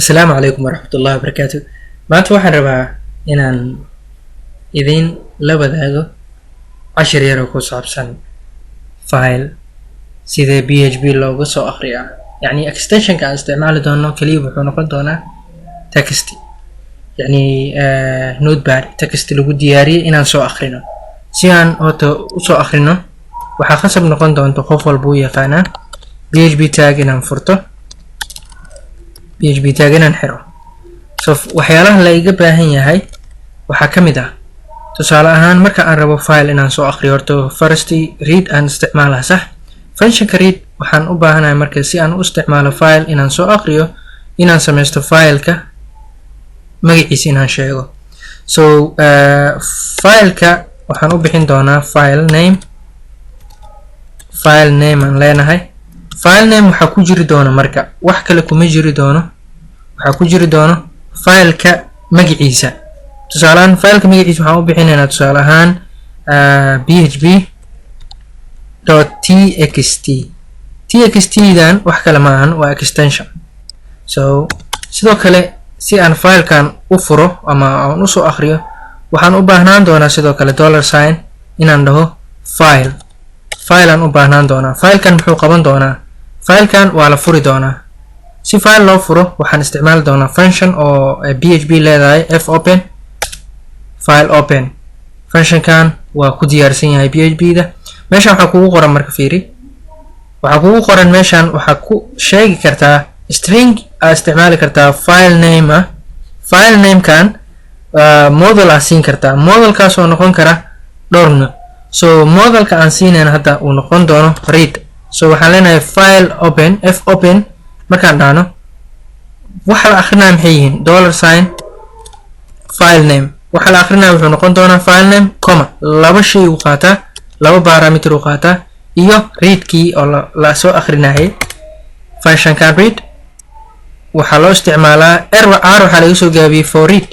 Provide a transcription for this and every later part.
السلام عليكم ورحمة الله وبركاته. maanta waxaan rabaa inaan idin la wadaago cashir yar oo ku saabsan file sida PHP looga soo akhriyo. يعني extension-ka aan isticmaali doono kaliya wuxuu noqon doonaa text, يعني notepad text lagu diyaariyay inaan soo akhrino. si aan u soo akhrino waxaa khasab noqon doonto qof walba uu yaqaanaa PHP tag inaan furto, PHP tag inaan xiro. so waxyaalaha la iga baahan yahay waxaa ka mid ah tusaale ahaan marka aan rabo file inaan soo akhriyo, horta first read aan isticmaalaha sax. functionka read waxaan u baahanahay marka si aan u isticmaalo file inaan soo akhriyo inaan sameysto fileka magaciisa inaan sheego. so fileka waxaan u bixin doonaa file name aan leenahay. file name waxaa ku jiri doona marka wax kale kuma jiri doono, waxaa ku jiri doono fileka magaciisa. tusaale ahaan fileka magaciisa waxaan u bixinaynaa tusaale ahaan php.txt. txt-dan wax kale ma ahan, waa extension. so sidoo kale si aan filekan u furo ama aan usoo akhriyo waxaan u baahnaan doonaa sidoo kale $sign inaan dhaho file aan u baahnaan doonaa. filekan muxuu qaban doonaa? filekan waa la furi doonaa. si file loo furo waxaan isticmaali doonaa function oo PHP leedahay fopen file open. functionkan waa ku diyaarsan yahay PHP-da. meeshan waxaa kugu qoran marka fiiri, waxaa kugu qoran meeshan waxaa ku sheegi kartaa string aad isticmaali kartaa file name ah. file namekan model aad siin kartaa, modelkaas oo noqon kara dhowr nooc. so modelka aan siinayna hadda uu noqon doono read. so waxaan leenahay file open fopen. markaan dhahno waxa la akhrinayo maxay yihiin? $sign file name. waxa la akhrinayo wuxuu noqon doonaa file name comma laba shay uu qaataa, laba parameter uu qaataa, iyo read key oo la soo akhrinayay. functionkan read waxaa loo isticmaalaa r waxaa laga soo gaabiyey for read,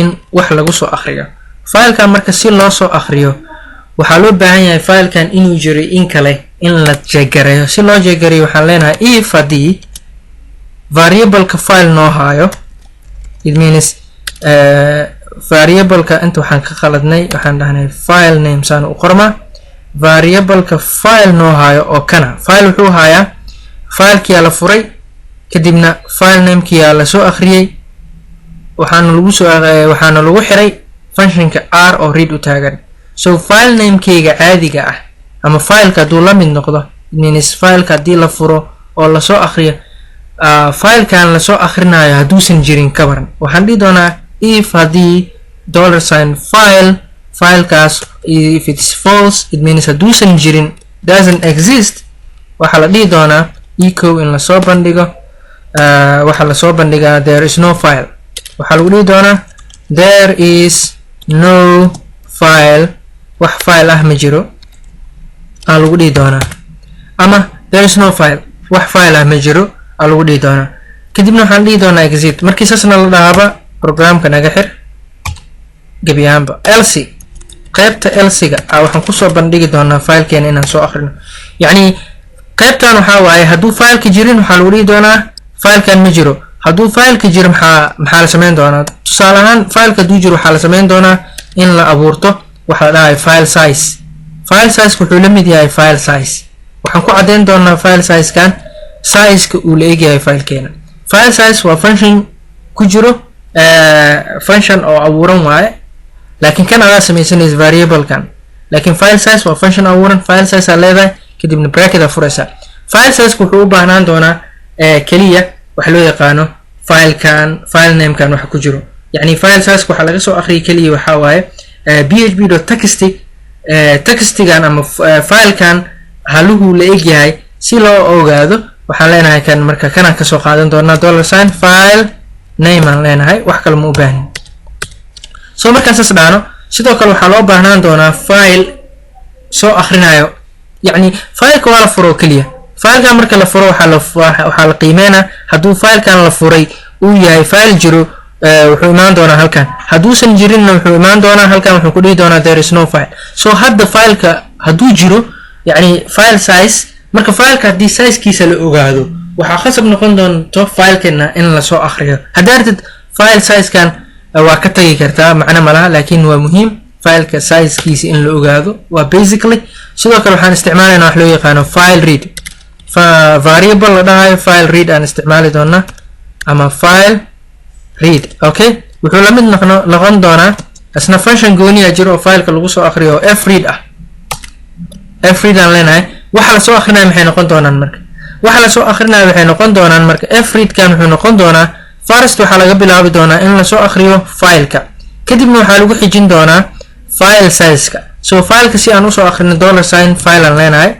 in wax lagu soo akhriyo. filekan marka si loo soo akhriyo waxaa loo baahan yahay filekan inuu jiro in kale in la jeegareeyo. si loo jeegareeyo waxaan leenahay if haddii variableka file noo haayo, it means variableka inta waxaan ka qaladnay, waxaan dhahnay file name saan u qormaa. variableka file noo haayo oo kana file wuxuu haayaa filekiyaa la furay kadibna file namekiyaa la soo akhriyay, waxaana lagu xiray functionka r oo read u taagan. so file namekeyga caadiga ah ama fileka hadduu la mid noqdo, it means fileka haddii la furo oo lasoo akhriyo, filekan lasoo akhrinayo hadduusan jirin ka waran, waxaan dhihi doonaa if haddii $sign filekaas if it's false, it means hadduusan jirin, doesn't exist, waxaa la dhihi doonaa echo in lasoo bandhigo. waxaa lasoo bandhigaa there is no file. waxaa lagu dhihi doonaa there is no file, wax file ah ma jiro aa lagu dhihi doonaa, ama there is no file, wax file ah ma jiro aa lagu dhihi doonaa. kadibna waxaan dhihi doonaa exit. markii saasna la dhahaaba programka naga xir gebi ahaanba. else qaybta else-ga waxaan kusoo bandhigi doonaa filekeena inaan soo akhrino. yacni qaybtan waxaa waaye hadduu fileka jirin waxaa lagu dhihi doonaa filekan ma jiro. hadduu fileka jiro maxaa la sameyn doonaa? tusaale ahaan fileka hadduu jiro waxaa la sameyn doonaa in la abuurto waxa la dhahay file size. file size wuxuu la mid yahay file size. waxaan ku caddeyn doonaa file sizekan sizeka uu la egyahay filekeena. file size waa function ku jiro function oo abuuran waaye, laakiin kan adaa sameysanaysa variablekan. laakiin file size waa function abuuran, file size aa leedahay kadibna bracket aa furaysaa. file size wuxuu u baahnaan doonaa kaliya waxa loo yaqaano file namekan waxa ku jiro. yacni file size waxaa laga soo akhriyay kaliya waxaa waaye php.txt. textigan ama filekan haluhu la egyahay. si loo ogaado waxaan leenahay kan marka kanaan kasoo qaadan doonaa $sign file name aan leenahay, wax kale ma u baahnin. so markaan saas dhahno sidoo kale waxaa loo baahnaan doonaa file soo akhrinayo. yacni fileka waa la furo kaliya. filekan marka la furo waxaa la qiimeynaa hadduu filekan la furay uu yahay file jiro, wuxuu imaan doonaa halkan. hadduusan jirinna wuxuu imaan doonaa halkan, wuxuu ku dhihi doonaa there is no file. so hadda fileka hadduu jiro, yacni file size, marka fileka haddii sizekiisa la ogaado waxaa khasab noqon doonto filekeena in la soo akhriyo. haddaartid file size-kan waa ka tagi kartaa, macno malaha, laakiin waa muhiim fileka sizekiisa in la ogaado. waa basically sidoo kale waxaan isticmaalaynaa wax loo yaqaano file read, variable la dhahayo file read aan isticmaali doonaa, ama file read. okay, wuxuu la mid noqon doonaa asna function gooniya jiro oo fileka lagu soo akhriyo oo fread ah. fread aan leenahay. waxa la soo akhrinayo maxay noqon doonaan marka? waxa la soo akhrinayo waxay noqon doonaan marka fread kan wuxuu noqon doonaa first waxaa laga bilaabi doonaa in la soo akhriyo fileka, kadibna waxaa lagu xijin doonaa file size-ka. so fileka si aan usoo akhrino $sign file aan leenahay.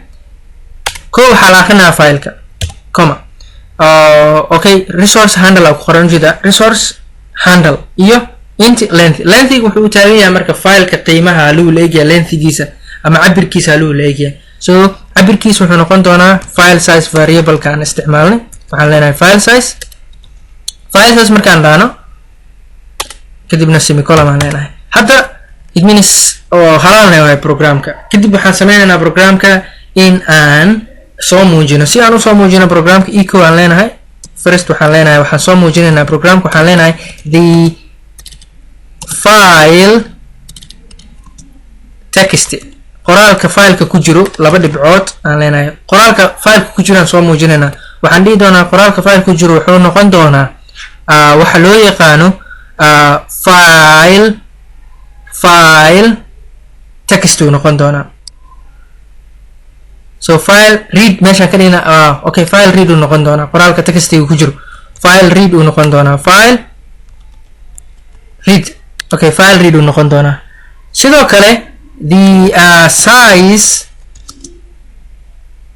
waxaa la akhrinayaa fileka comma okay, resource handle ku qoran jida resource handle iyo int length. lengthiga wuxuu u taagan yahay marka fileka qiimaha loo leeyahay lengthigiisa ama cabirkiisa loo leeyahay. so cabirkiisa wuxuu noqon doonaa file size variable ka aan isticmaalnay. waxaan leenahay file size markaan dhaano kadibna semicolon aan leenahay. hadda it means halaalnay waa programka. kadib waxaan sameynaynaa programka in aan soo muujino. si aan usoo muujino programka echo aan leenahay. first waxaan leenahay waxaan soo muujinaynaa programka. waxaan leenahay the file text, qoraalka fileka ku jiro laba dhibcood aan leenahay. qoraalka fileka ku jiro aan soo muujinaynaa. waxaan dhihi doonaa qoraalka fileka ku jiro wuxuu noqon doonaa waxa loo yaqaano file text uu noqon doonaa. so file read meeshaan ka dhigna okay, file read uu noqon doonaa. qoraalka textiga ku jiro file read uu noqon doonaa. file read okay, file read uu noqon doonaa. sidoo kale the size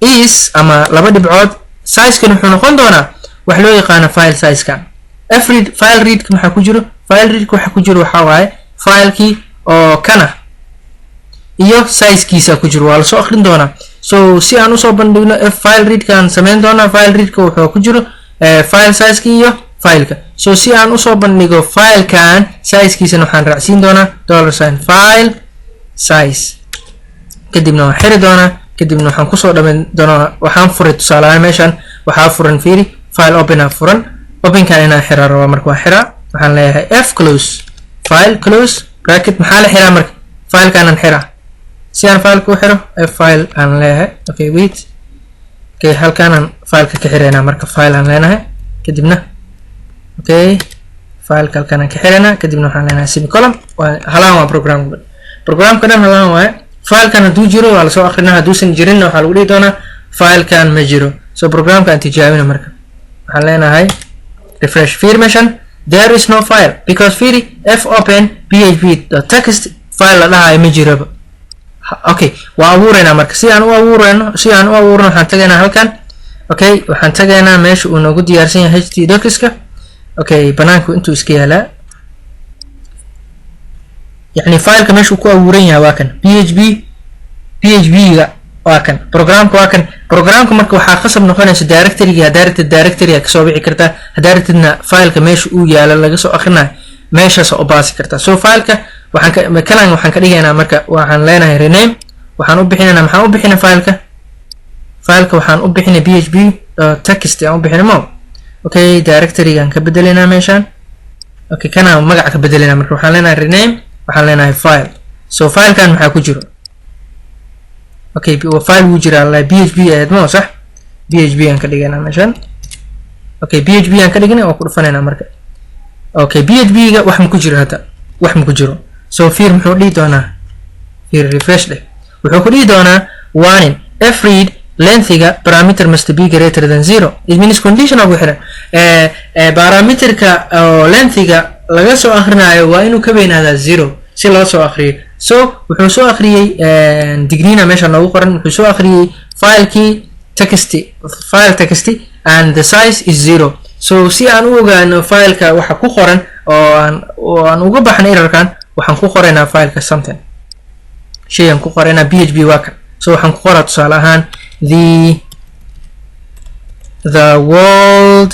is ama laba dhibcood size-kan wuxuu noqon doonaa wax loo yaqaano file size-kan. file read-ka maxaa ku jiro? file read-ka waxa ku jiro waxaa waaye filekii oo kana iyo size-kiisa ku jiro. waa la soo akhrin doonaa. so si aan usoo bandhigno file read-ka aan sameyn doonaa. file read-ka wuxuu ku jiro file size-ka iyo fileka. so si aan usoo bandhigo filekan size-kiisana waxaan raacsiin doonaa $sign file size, kadibna waan xiri doonaa. kadibna waxaan kusoo dhameyn doonaa. waxaan furay tusaale ahaan meeshan waxaa furan fiiri file open furan. openkan inaan xiraa rabaa marka waa xiraa. waxaan leeyahay f close file close bracket. maxaa la xiraa marka? filekanaan xiraa. si aan fileka u xiro file aan leeyahay. okay, wait, okay, halkaanaan fileka ka xiraynaa marka file aan leenahay. kadibna okay, fileka halkaanaan ka xiraynaa. kadibna waxaan leenahay semicolon. halaan waa programka dhan halaan waaye. filekan hadduu jiro waa lasoo akrinaa, hadduusan jirinna waxaa lagu dhihi doonaa filekan ma jiro. so programka aan tijaabina marka. waxaan leenahay refresh. fiir meeshan there is no file because fiiri f open php.txt file la dhahayo ma jiroba. okay, waa abuuraynaa marka. si aan u abuurno waxaan tagaynaa halkan. okay, waxaan tagaynaa meesha uu noogu diyaarsan yahay htdocs-ka. okay, banaanku intuu iska yaalaa, يعني فايل كمش وكو أورينيا واكن PHP واكن برنامج واكن برنامج مركو حاخصب نقناش دايركتوري يا دايركتوري كسو بيعي كرتا دايركتنا فايل كمش او يالا laga soo akhrina meesha soo baasi karta. so fileka waxaan ka dhigaynaa marka waxaan leenahay rename. waxaan u bixinaynaa maxaan u bixinaa fileka waxaan u bixinaa php.txt aan u bixinaa. okay, directory gaan ka bedelinaa meeshan. okay, kana magaca ka bedelinaa marka waxaan leenahay rename. waxaan leenahay file. so filekan maxaa ku jiro? okay, file wuu jiraa la php ayadmo sax. php aan ka dhigaynaa meeshan. okay, php aan ka dhignay oo ku dhufanaynaa marka. okay, php ga wax ma ku jiro hadda? wax ma ku jiro. so fiir muxuu dhihi doonaa? fiir refresh leh wuxuu ku dhihi doonaa warning fread lengthiga parameter must be greater than 0. it means condition ugu xiran parameterka lengthiga laga soo akhrinayo waa inuu ka weynaadaa 0 si loo soo akhriyo. so wuxuu soo akhriyay digrina meesha noogu qoran. wuxuu soo akhriyay file text and the size is 0. so si aan u ogaano fileka waxa ku qoran oo aan uga baxno errorkan waxaan ku qoraynaa fileka something shay aan ku qoraynaa php waakan. so waxaan ku qoraa tusaale ahaan the world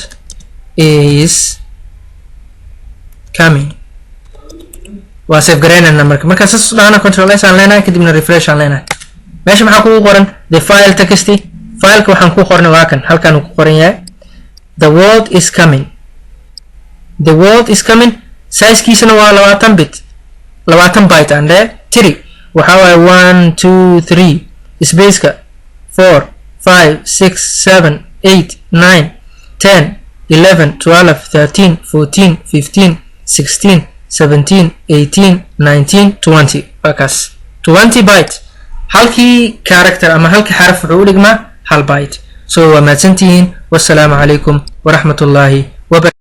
is coming. waa save garaynayna marka saas dhaana control s aan leenahay kadibna refresh aan leenahay. meesha maxaa kugu qoran the file text. fileka waxaan ku qornay waa kan halkan uu ku qoran yahay. The world is coming. The world is coming. Size kiisana waa 20 bit. 20 byte and 3. Waxa way 1 2 3 space ka 4 5 6 7 8 9 10 11 12 13 14 15 16 17 18 19 20 bakas 20 byte halkii character ama halkii xaraf wuxuu u dhigmaa hal byte. So waa mahadsantihiin. Wassalaamu calaykum waraxmatullaahi wabarakatuh.